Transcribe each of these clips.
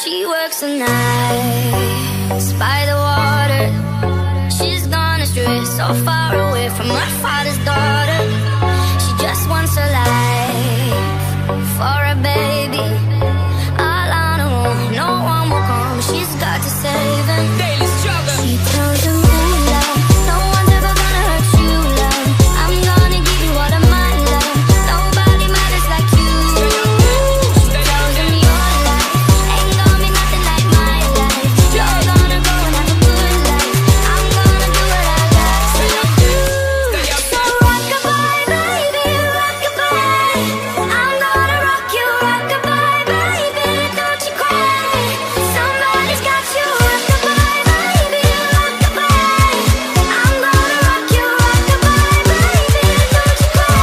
She works the nights by the water. She's gone astray, so far away from her father's daughter. She just wants a life for a baby. All on her own, no one will come. She's got to save him. Daily struggle. She tells him, ooh, love, no one's ever gonna hurt you, love. I'm gonna give you all of my love. Nobody matters like you. She tells him your life ain't gonna be nothing like my life. You're gonna go and have a good life. I'm gonna do what I got to do. So rock-a-bye, baby, rock-a-bye. I'm gonna rock you, rock-a-bye, baby. Don't you cry. Somebody's got you, rock-a-bye, baby, rock-a-bye. I'm gonna rock you, rock-a-bye, baby. Don't you cry.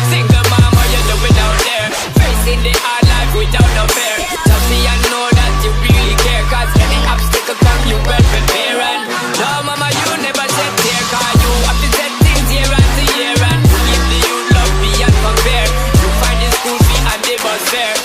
Single mom, what you doing out there? Facing the hard life without no fear. Tell me I know that you really care, cause any obstacle come you well prepare. And no mama, you never said tear, cause you have to set things year after year. And give the youth love beyond compare. You find the school fee and the bus fare.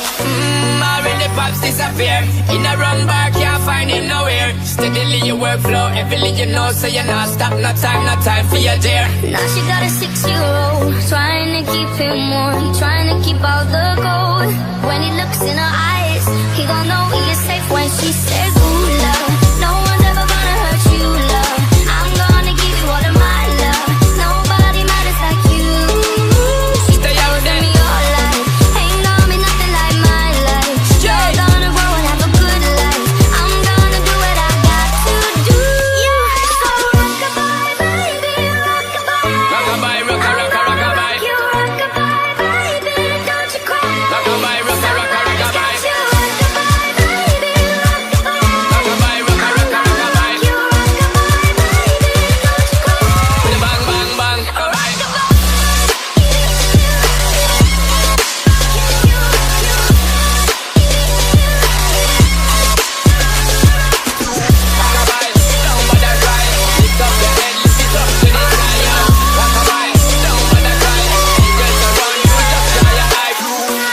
Already pops disappear. In a wrong bar, can't find him nowhere. Steadily your workflow, every you know, so you're not stop. No time for your dear. Now she got a 6-year-old, trying to keep him warm, trying to keep all the gold. When he looks in her eyes, he gon' know he is safe when she says, ooh, love, no one's ever gonna hurt you, love. I'm gonna give you all of my love. Nobody matters like you. She tells me your life ain't gonna be nothing like my life. You're gonna grow and have a good life. I'm gonna do what I got to do. So rock-a-bye, baby, rock-a-bye. Rock-a-bye, rock-a-rock-a-rock-a-bye. You rock-a-bye, baby, don't you cry. Rock-a-bye, rock-a-rock-a-rock-a-bye. You rock-a-bye, baby, rock-a-bye. Rock-a-bye, rock-a-rock-a-rock-a-bye. You rock-a-bye, baby, don't you cry. With a bang, bang, bang. Rock-a-bye. Rock-a-bye, don't bother cry. Lift up your head, lift it up to the sky, yo. Rock-a-bye, don't bother cry. Angels around you, just dry your eyes.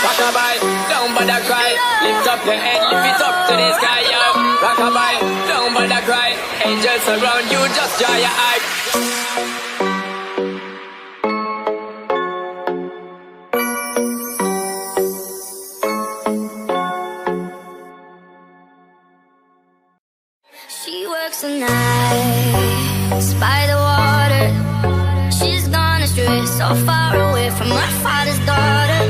Rock-a-bye, don't bother cry. Lift up your head, lift it up to the sky, yo. Rock-a-bye, don't bother cry. Angels around you, just dry your eyes. She works the nights by the water. She's gone astray, so far away from her father's daughter.